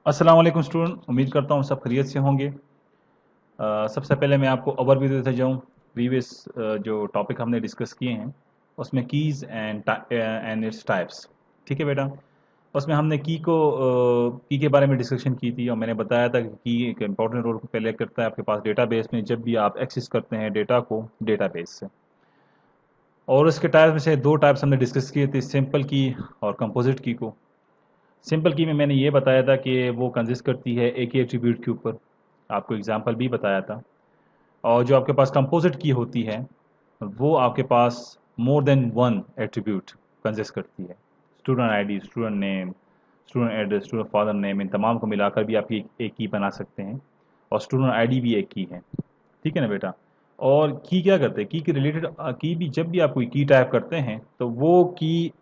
अस्सलाम वालेकुम स्टूडेंट, उम्मीद करता हूँ सब खैरियत से होंगे। सबसे पहले मैं आपको ओवरव्यू देता जाऊँ। प्रीवियस जो टॉपिक हमने डिस्कस किए हैं उसमें कीज़ एंड इट्स टाइप्स। ठीक है बेटा। उसमें हमने की के बारे में डिस्कशन की थी और मैंने बताया था कि की एक इम्पॉर्टेंट रोल प्ले करता है आपके पास डेटाबेस में, जब भी आप एक्सेस करते हैं डेटा को डेटाबेस से। और उसके टाइप्स में से दो टाइप्स हमने डिस्कस किए थे, सिंपल की और कंपोजिट की को। सिंपल की में मैंने ये बताया था कि वो कंसिस्ट करती है एक ही एट्रीब्यूट के ऊपर, आपको एग्जांपल भी बताया था। और जो आपके पास कंपोजिट की होती है वो आपके पास more than one attribute consist करती है। Student ID, student name, student address, student father name, इन तमाम को मिलाकर भी आप एक की बना सकते हैं। और स्टूडेंट आईडी भी एक की है। ठीक है ना बेटा। और की क्या करते हैं, की के रिलेटेड की भी जब भी आप कोई की टाइप करते हैं तो वो की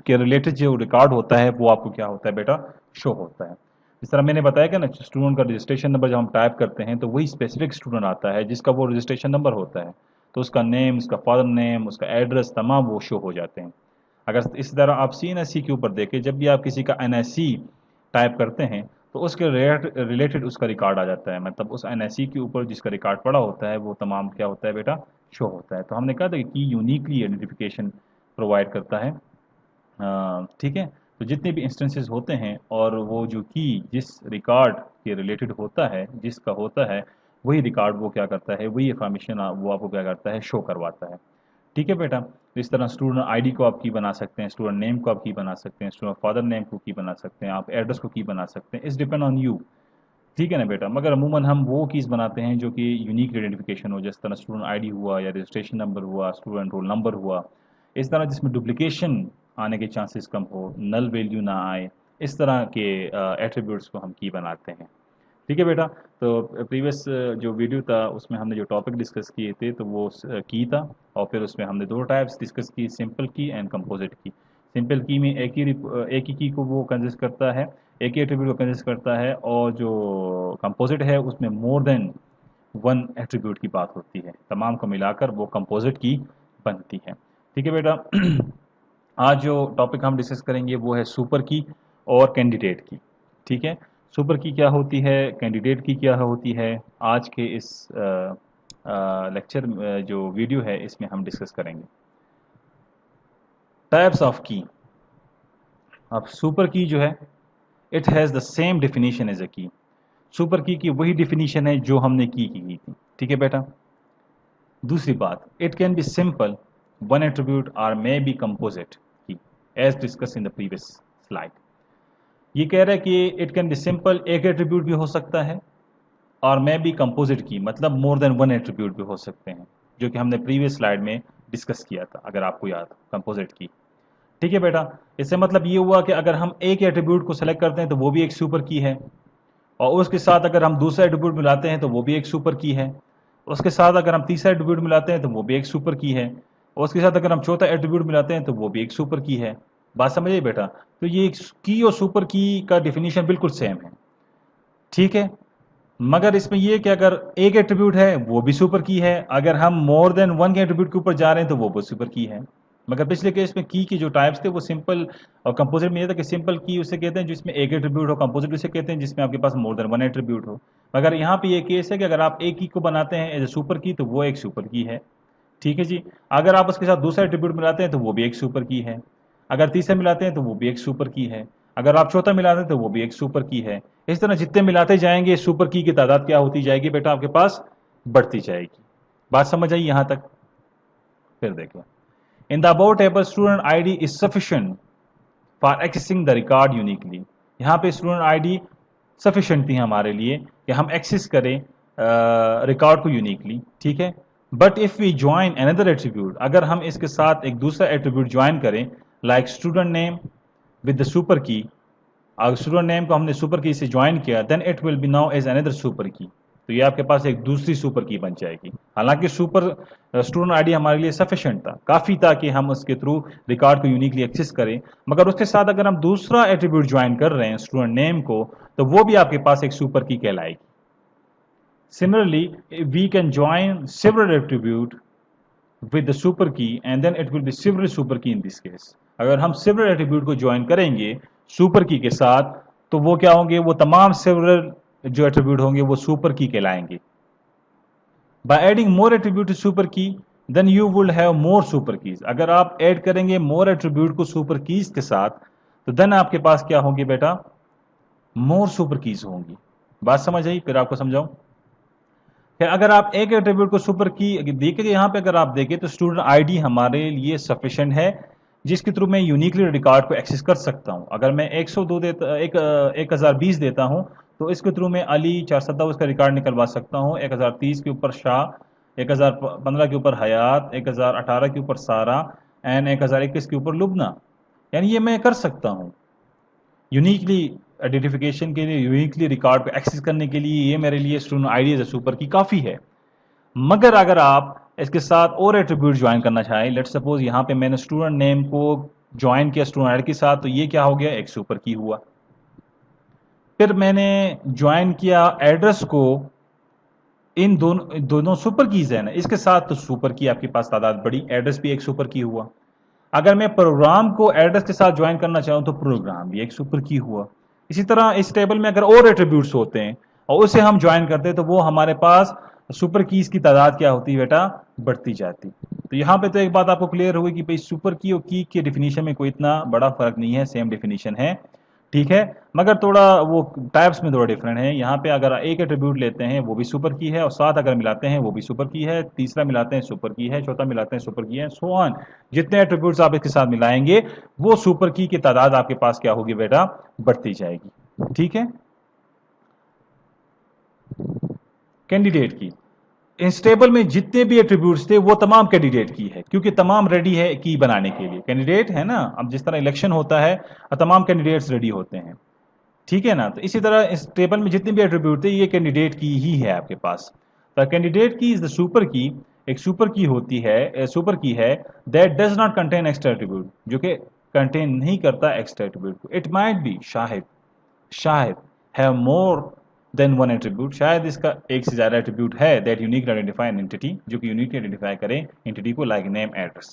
के रिलेटेड जो रिकॉर्ड होता है वो आपको क्या होता है बेटा, शो होता है। इस तरह मैंने बताया कि ना स्टूडेंट का रजिस्ट्रेशन नंबर जब हम टाइप करते हैं तो वही स्पेसिफिक स्टूडेंट आता है जिसका वो रजिस्ट्रेशन नंबर होता है। तो उसका नेम, उसका फादर नेम, उसका एड्रेस तमाम वो शो हो जाते हैं। अगर इस तरह आप सी एन एस सी के ऊपर देखें, जब भी आप किसी का एन एस सी टाइप करते हैं तो उसके रिलेटेड उसका रिकॉर्ड आ जाता है। मतलब उस एन एस सी के ऊपर जिसका रिकॉर्ड पड़ा होता है वो तमाम क्या होता है बेटा, शो होता है। तो हमने कहा था कि यूनिकली आइडेंटिफिकेशन प्रोवाइड करता है। ठीक है। तो जितने भी इंस्टेंसेस होते हैं और वो जो की जिस रिकॉर्ड के रिलेटेड होता है, जिसका होता है, वही रिकॉर्ड वो क्या करता है, वही इंफॉर्मेशन वो आपको क्या करता है, शो करवाता है। ठीक है बेटा। तो इस तरह स्टूडेंट आईडी को आप की बना सकते हैं, स्टूडेंट नेम को आप की बना सकते हैं, स्टूडेंट फादर नेम को की बना सकते हैं, आप एड्रेस को की बना सकते हैं। It's depend on you. ठीक है ना बेटा। मगर अमूमन हम वो कीज़ बनाते हैं जो कि यूनिक आइडेंटिफिकेशन हो, जिस तरह स्टूडेंट आईडी हुआ या रजिस्ट्रेशन नंबर हुआ, स्टूडेंट रोल नंबर हुआ। इस तरह जिसमें डुप्लीकेशन आने के चांसेस कम हो, नल वैल्यू ना आए, इस तरह के एट्रीब्यूट्स को हम की बनाते हैं। ठीक है बेटा। तो प्रीवियस जो वीडियो था उसमें हमने जो टॉपिक डिस्कस किए थे तो वो की था। और फिर उसमें हमने दो टाइप्स डिस्कस की, सिंपल की एंड कंपोजिट की। सिंपल की में एक ही की को वो कंसिस्ट करता है, एक ही एट्रीब्यूट को कंसिस्ट करता है। और जो कंपोजिट है उसमें मोर देन वन एट्रीब्यूट की बात होती है, तमाम को मिलाकर वो कंपोजिट की बनती है। ठीक है बेटा। आज जो टॉपिक हम डिस्कस करेंगे वो है सुपर की और कैंडिडेट की। ठीक है। सुपर की क्या होती है, कैंडिडेट की क्या होती है, आज के इस लेक्चर जो वीडियो है इसमें हम डिस्कस करेंगे। टाइप्स ऑफ की। अब सुपर की जो है, it has the same definition as a key. Super की वही डेफिनेशन है जो हमने की थी। ठीक है बेटा। दूसरी बात, it can be simple one attribute or may be composite की, as discuss in the previous slide. ये कह रहा है कि इट कैन बी सिंपल, एक एट्रीब्यूट भी हो सकता है, और मे बी कंपोजिट की मतलब मोर देन वन एट्रीब्यूट भी हो सकते हैं, जो कि हमने प्रीवियस स्लाइड में डिस्कस किया था, अगर आपको याद हो, कंपोजिट की। ठीक है बेटा। इससे मतलब ये हुआ कि अगर हम एक एट्रीब्यूट को सेलेक्ट करते हैं तो वो भी एक सुपर की है, और उसके साथ अगर हम दूसरा एट्रीब्यूट मिलाते हैं तो वो भी एक सुपर की है, उसके साथ अगर हम तीसरा एट्रीब्यूट मिलाते हैं तो वो भी एक सुपर की है, और उसके साथ अगर हम चौथा एट्रीब्यूट मिलाते हैं तो वो भी एक सुपर की है। बात समझिए बेटा। तो ये की और सुपर की का डिफिनीशन बिल्कुल सेम है। ठीक है। मगर इसमें ये कि अगर एक एट्रीब्यूट है वो भी सुपर की है, अगर हम मोर देन वन के एट्रीब्यूट के ऊपर जा रहे हैं तो वो सुपर की है। मगर पिछले केस में की जो टाइप्स थे वो सिंपल और कंपोजिट में ये था कि सिंपल की उसे कहते हैं जिसमें एक एट्रीब्यूट हो, कंपोजिट उसे कहते हैं जिसमें आपके पास मोर देन वन एट्रीब्यूट हो। मगर यहाँ पे ये केस है कि अगर आप एक की को बनाते हैं एज ए सुपर की तो वो एक सुपर की है। ठीक है जी। अगर आप उसके साथ दूसरा एट्रीब्यूट मिलाते हैं तो वो भी एक सुपर की है, अगर तीसरा मिलाते हैं तो वो भी एक सुपर की है, अगर आप चौथा मिलाते हैं तो वो भी एक सुपर की है। इस तरह जितने मिलाते जाएंगे सुपर की तादाद क्या होती जाएगी बेटा, आपके पास बढ़ती जाएगी। बात समझ आई यहां तक। फिर देखें, in the about table student ID is sufficient for accessing the record uniquely. यहाँ पे स्टूडेंट आईडी सफिशिएंट थी हमारे लिए कि हम एक्सेस करें रिकॉर्ड को यूनिकली। ठीक है। But if we join another attribute, अगर हम इसके साथ एक दूसरा एट्रीब्यूट ज्वाइन करें, like student name with the super key, अगर स्टूडेंट नेम को हमने सुपर की से ज्वाइन किया, then it will be now as another super key. तो ये आपके पास एक दूसरी सुपर की बन जाएगी। हालांकि सुपर स्टूडेंट आईडी हमारे लिए सफिशिएंट था, काफ़ी था कि हम उसके थ्रू रिकॉर्ड को यूनिकली एक्सेस करें। मगर उसके साथ अगर हम दूसरा एट्रीब्यूट ज्वाइन कर रहे हैं स्टूडेंट नेम को, तो वो भी आपके पास एक सुपर की कहलाएगी। Similarly, we can join several attribute with the super key and then it will be several super key in this case. अगर हम several attribute को join करेंगे super key के साथ तो वो क्या होंगे, वो तमाम सेवरल जो एट्रीब्यूट होंगे वो सुपर की कहलाएंगे। By adding more attribute to super key, then you will have more super keys. अगर आप ऐड करेंगे more attribute को super keys के साथ, तो then आपके पास क्या होंगी बेटा, more super keys होंगी। बात समझ आई? फिर आपको समझाऊं कि अगर आप एक एट्रीब्यूट को सुपर की देखिए, यहाँ पे अगर आप देखें तो स्टूडेंट आईडी हमारे लिए सफिशिएंट है, जिसके थ्रू मैं यूनिकली रिकॉर्ड को एक्सेस कर सकता हूँ। अगर मैं 102 देता 1020 देता हूँ, तो इसके थ्रू मैं अली 470 उसका रिकॉर्ड निकलवा सकता हूँ, 1030 के ऊपर शाह, 1015 के ऊपर हयात, 1018 के ऊपर सारा एंड 1021 के ऊपर लुबना। यानी ये मैं कर सकता हूँ यूनिकली आइडेंटिफिकेशन के लिए, यूनिकली रिकॉर्ड को एक्सेस करने के लिए। ये मेरे लिए स्टूडेंट आईडी एज सुपर की काफ़ी है। मगर अगर आप इसके साथ और एट्रीब्यूट ज्वाइन करना चाहें, लेट सपोज यहाँ पे मैंने स्टूडेंट नेम को ज्वाइन किया स्टूडेंट आईडी के साथ, तो ये क्या हो गया, एक सुपर की हुआ। फिर मैंने ज्वाइन किया एड्रेस को, इन दोनों सुपर कीज है ना, इसके साथ, तो सुपर की आपके पास तादाद बढ़ी, एड्रेस भी एक सुपर की हुआ। अगर मैं प्रोग्राम को एड्रेस के साथ ज्वाइन करना चाहूं तो प्रोग्राम भी एक सुपर की हुआ। इसी तरह इस टेबल में अगर और एट्रीब्यूट्स होते हैं और उसे हम ज्वाइन करते हैं, तो वो हमारे पास सुपर कीज की तादाद क्या होती है बेटा, बढ़ती जाती। तो यहाँ पे तो एक बात आपको क्लियर होगी कि भाई सुपर की और की के डिफिनीशन में कोई इतना बड़ा फर्क नहीं है, सेम डिफिनीशन है, ठीक है। मगर थोड़ा वो टाइप्स में थोड़ा डिफरेंट है। यहाँ पे अगर एक एट्रीब्यूट लेते हैं वो भी सुपर की है, और साथ अगर मिलाते हैं वो भी सुपर की है, तीसरा मिलाते हैं सुपर की है, चौथा मिलाते हैं सुपर की है, सो ऑन। जितने एट्रीब्यूट्स आप इसके साथ मिलाएंगे वो सुपर की तादाद आपके पास क्या होगी बेटा, बढ़ती जाएगी, ठीक है। कैंडिडेट की, इस टेबल में जितने भी एट्रीब्यूट्स थे वो तमाम कैंडिडेट की है, क्योंकि तमाम रेडी है की बनाने के लिए। कैंडिडेट है ना, अब जिस तरह इलेक्शन होता है तमाम कैंडिडेट्स रेडी होते हैं, ठीक है ना। तो इसी तरह इस टेबल में जितने भी एट्रीब्यूट थे ये कैंडिडेट की ही है आपके पास। तो कैंडिडेट की इज द सुपर की, एक सुपर की होती है, सुपर की है that does not contain extra attribute, जो कि कंटेन नहीं करता एक्स्ट्रा एट्रीब्यूट को। इट माइट बी, शायद शायद have more than one attribute, शायद इसका एक से ज्यादा एट्रीब्यूट है that unique identify an entity, जो कि यूनिकली आइडेंटिफाई करें एंटिटी को, लाइक नेम, एड्रेस,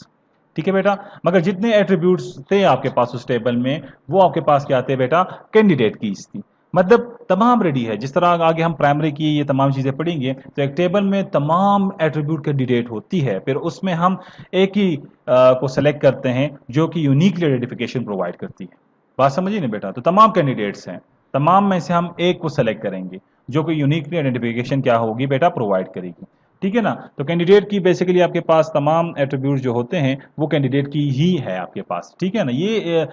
ठीक है बेटा। मगर जितने एट्रीब्यूट्स थे आपके पास उस टेबल में, वो आपके पास क्या थे बेटा, कैंडिडेट कीज थी। मतलब तमाम रेडी है। जिस तरह आगे हम प्राइमरी की ये तमाम चीजें पढ़ेंगे, तो एक टेबल में तमाम एट्रीब्यूट कैंडिडेट होती है, फिर उसमें हम एक ही को सेलेक्ट करते हैं जो कि यूनिकली आइडेंटिफिकेशन प्रोवाइड करती है। बात समझिए ना बेटा। तो तमाम कैंडिडेट्स हैं, तमाम में से हम एक को सेलेक्ट करेंगे जो कि यूनिकली आइडेंटिफिकेशन क्या होगी बेटा, प्रोवाइड करेगी, ठीक है ना। तो कैंडिडेट की बेसिकली आपके पास तमाम एट्रीब्यूट्स जो होते हैं वो कैंडिडेट की ही है आपके पास, ठीक है ना। ये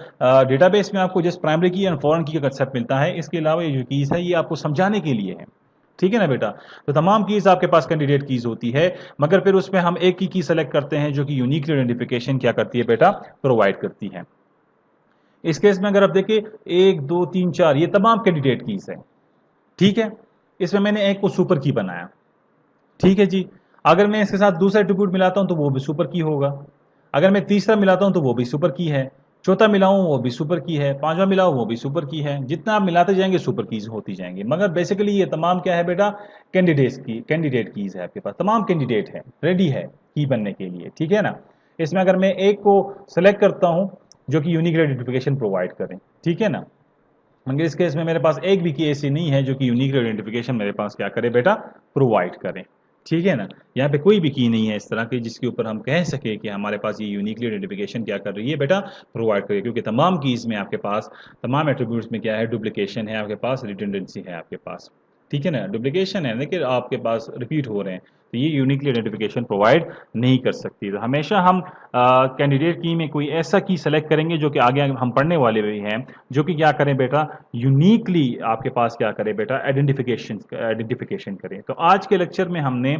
डेटाबेस में आपको जस्ट प्राइमरी की एंड फॉरेन की का कंसेप्ट मिलता है, इसके अलावा ये जो कीज है ये आपको समझाने के लिए है, ठीक है ना बेटा। तो तमाम कीज आपके पास कैंडिडेट कीज होती है, मगर फिर उसमें हम एक ही की सेलेक्ट करते हैं जो कि यूनिकली आइडेंटिफिकेशन क्या करती है बेटा, प्रोवाइड करती है। इस केस में अगर आप देखिए 1 2 3 4 ये तमाम कैंडिडेट कीज है, ठीक है। इसमें मैंने एक को सुपर की बनाया, ठीक है जी। अगर मैं इसके साथ दूसरा एट्रीब्यूट मिलाता हूं तो वो भी सुपर की होगा, अगर मैं तीसरा मिलाता हूं तो वो भी सुपर की है, चौथा मिलाऊं वो भी सुपर की है, पांचवा मिलाऊं वो भी सुपर की है। जितना आप मिलाते जाएंगे सुपर कीज होती जाएंगे। मगर बेसिकली ये तमाम क्या है बेटा, कैंडिडेट कीज है आपके पास, तमाम कैंडिडेट है, रेडी है की बनने के लिए, ठीक है ना। इसमें अगर मैं एक को सेलेक्ट करता हूं जो कि यूनिक आइडेंटिफिकेशन प्रोवाइड करें, ठीक है ना, मगर इस केस में मेरे पास एक भी की ऐसी नहीं है जो कि यूनिक आइडेंटिफिकेशन मेरे पास क्या करे बेटा, प्रोवाइड करें, ठीक है ना। यहाँ पे कोई भी की नहीं है इस तरह की जिसके ऊपर हम कह सके कि हमारे पास ये यूनिकली आइडेंटिफिकेशन क्या कर रही है बेटा, प्रोवाइड करे, क्योंकि तमाम कीज में आपके पास, तमाम एट्रीब्यूट्स में क्या है, डुप्लीकेशन है आपके पास, रिडंडेंसी है आपके पास, ठीक है ना। डुप्लीकेशन है लेकिन आपके पास रिपीट हो रहे हैं, तो ये यूनिकली आइडेंटिफिकेशन प्रोवाइड नहीं कर सकती। तो हमेशा हम कैंडिडेट की में कोई ऐसा की सेलेक्ट करेंगे जो कि आगे हम पढ़ने वाले भी हैं, जो कि क्या करें बेटा, यूनिकली आपके पास क्या करें बेटा, आइडेंटिफिकेशन करें। तो आज के लेक्चर में हमने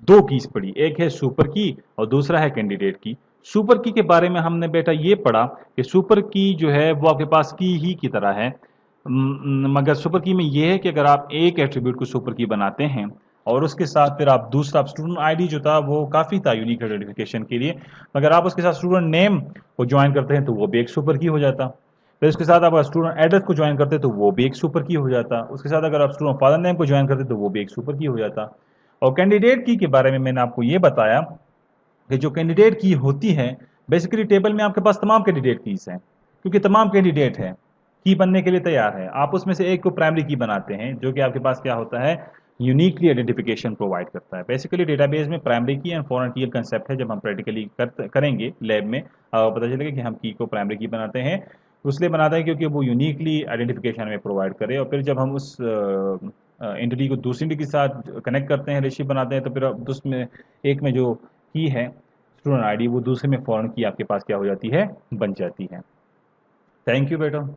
दो कीज पढ़ी, एक है सुपर की और दूसरा है कैंडिडेट की। सुपर की के बारे में हमने बेटा ये पढ़ा कि सुपर की जो है वो आपके पास की ही की तरह है, मगर सुपर की में ये है कि अगर आप एक एट्रीब्यूट को सुपर की बनाते हैं और उसके साथ फिर आप दूसरा स्टूडेंट आईडी जो था वो काफ़ी था यूनिक आइडेंटिफिकेशन के लिए, मगर आप उसके साथ स्टूडेंट नेम को ज्वाइन करते हैं तो वो भी एक सुपर की हो जाता। फिर उसके साथ आप स्टूडेंट एड्रेस को ज्वाइन करते तो वो भी एक सुपर की हो जाता। उसके साथ अगर आप स्टूडेंट फादर नेम को ज्वाइन करते तो वो भी एक सुपर की हो जाता। और कैंडिडेट की के बारे में मैंने आपको ये बताया कि जो कैंडिडेट की होती है, बेसिकली टेबल में आपके पास तमाम कैंडिडेट कीज हैं, क्योंकि तमाम कैंडिडेट हैं, की बनने के लिए तैयार है। आप उसमें से एक को प्राइमरी की बनाते हैं, जो कि आपके पास क्या होता है, यूनिकली आइडेंटिफिकेशन प्रोवाइड करता है। बेसिकली डेटाबेस में प्राइमरी की एंड फॉरेन की कंसेप्ट है। जब हम प्रैक्टिकली करेंगे लैब में, पता चलेगा कि हम की को प्राइमरी की बनाते हैं। उसलिए बनाते हैं क्योंकि वो यूनिकली आइडेंटिफिकेशन हमें प्रोवाइड करे, और फिर जब हम उस एंटिटी को दूसरी एंटिटी के साथ कनेक्ट करते हैं, रिलेशनशिप बनाते हैं, तो फिर अब उसमें एक में जो की है स्टूडेंट आईडी, वो दूसरे में फॉरेन की आपके पास क्या हो जाती है, बन जाती है। थैंक यू बेटा।